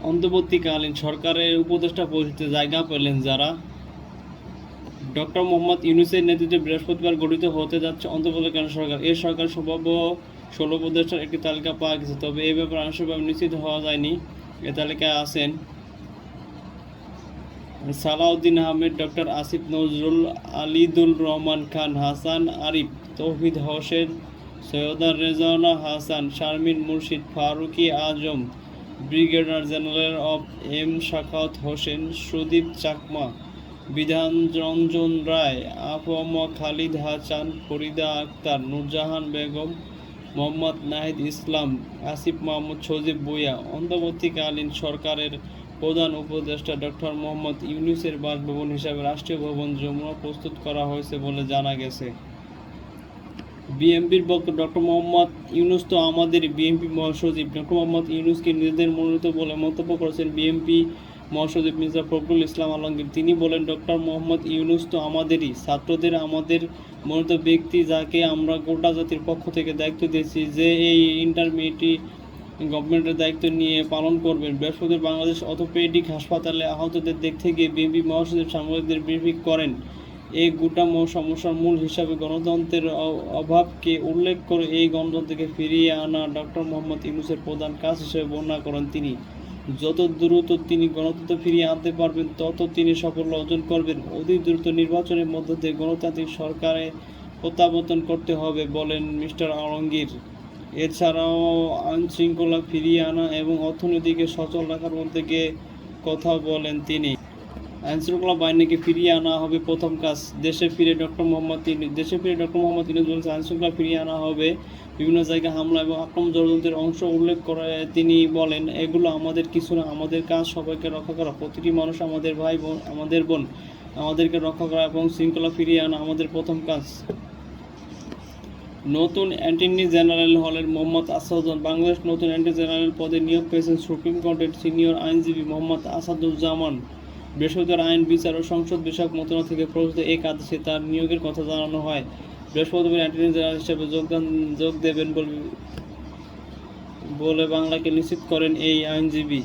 অন্তর্বর্তীকালীন সরকারের উপদেষ্টা পরিষদে জায়গা পেলেন যারা। ডক্টর মোহাম্মদ ইউনূসের নেতৃত্বে বৃহস্পতিবার গঠিত হতে যাচ্ছে অন্তর্বর্তীকালীন সরকার। এই সরকার সম্ভাব্য 16 উপদেষ্টার একটি তালিকা পাওয়া গেছে, তবে এ ব্যাপারে আনুষ্ঠানিকভাবে নিশ্চিত হওয়া যায়নি। এ তালিকায় আছেন Salahuddin Ahmed, doctor Asif Nazrul, Alidur Rahman Khan, Hasan Arif, Touhid Hossain, Syeda Rizwana Hasan, Sharmin Murshid, Farooki Azam, brigadier general অব এম সাখাওয়াত হোসেন, সুদীপ চাকমা, বিধান রঞ্জন রায়, আফম খালিদ হাসান, ফরিদা আক্তার, নূরজাহান বেগম, মোহাম্মদ নাহিদ ইসলাম, আসিফ মাহমুদ, সজীব ভুঁইয়া। অন্তর্বর্তীকালীন সরকারের প্রধান উপদেষ্টা ডক্টর মোহাম্মদ ইউনূসের বাসভবন হিসাবে রাষ্ট্রীয় ভবন যমুনা প্রস্তুত করা হয়েছে বলে জানা গেছে। বিএনপির বক্তব্য, ডক্টর মোহাম্মদ ইউনূস তো আমাদেরই। বিএনপি মহাসচিব ডক্টর মোহাম্মদ ইউনূসকে নিজেদের মনোনীত বলে মন্তব্য করেছেন বিএনপি মহাসচিব মির্জা ফখরুল ইসলাম আলমগীর। তিনি বলেন, ডক্টর মোহাম্মদ ইউনূস তো আমাদেরই, ছাত্রদের আমাদের মনোনীত ব্যক্তি, যাকে আমরা গোটা জাতির পক্ষ থেকে দায়িত্ব দিয়েছি যে এই ইন্টারমিডিয়েট গভর্নমেন্টের দায়িত্ব নিয়ে পালন করবেন। বৃহস্পতিবার বাংলাদেশ অর্থোপেডিক হাসপাতালে আহতদের দেখতে গিয়ে বিএনপি মহাসচিব সাংবাদিকদের ব্রিফিং করেন। এই গোটা সমস্যার মূল হিসাবে গণতন্ত্রের অভাবকে উল্লেখ করে এই গণতন্ত্রকে ফিরিয়ে আনা ডক্টর মোহাম্মদ ইউনূসের প্রধান কাজ হিসেবে বর্ণনা করেন তিনি। যত দ্রুত তিনি গণতন্ত্র ফিরিয়ে আনতে পারবেন, তত তিনি সাফল্য অর্জন করবেন। অতি দ্রুত নির্বাচনের মধ্য দিয়ে গণতান্ত্রিক সরকারে প্রত্যাবর্তন করতে হবে বলেন মিস্টার আলমগীর। এছাড়াও আইনশৃঙ্খলা ফিরিয়ে আনা এবং অর্থনীতিকে সচল রাখার মধ্যে কথা বলেন তিনি। আইনশৃঙ্খলা বাহিনীকে ফিরিয়ে আনা হবে প্রথম কাজ। দেশে ফিরে ডক্টর মোহাম্মদ ইউনূস বলেছেন, আইনশৃঙ্খলা ফিরিয়ে আনা হবে। বিভিন্ন জায়গায় হামলা এবং আক্রমণ ষড়যন্ত্রের অংশ উল্লেখ করে তিনি বলেন, এগুলো আমাদের কিছু না, আমাদের কাজ সবাইকে রক্ষা করা। প্রতিটি মানুষ আমাদের ভাই বোন, আমাদের বোন। আমাদেরকে রক্ষা করা এবং শৃঙ্খলা ফিরিয়ে আনা আমাদের প্রথম কাজ। নতুন অ্যাটর্নি জেনারেল হলেন মোহাম্মদ আসাদুজ্জামান। বাংলাদেশ নতুন অ্যাটর্নি জেনারেল পদে নিয়োগ পেয়েছেন সুপ্রিম কোর্টের সিনিয়র আইনজীবী মোহাম্মদ আসাদুজ্জামান। বৃহস্পতিবার আইন, বিচার ও সংসদ বিষয়ক মন্ত্রণালয় থেকে প্রকাশিত এক আদেশে তার নিয়োগের কথা জানানো হয়। বৃহস্পতিবার অ্যাটর্নি জেনারেল হিসেবে যোগ দেবেন বলে বাংলাকে নিশ্চিত করেন এই আইনজীবী।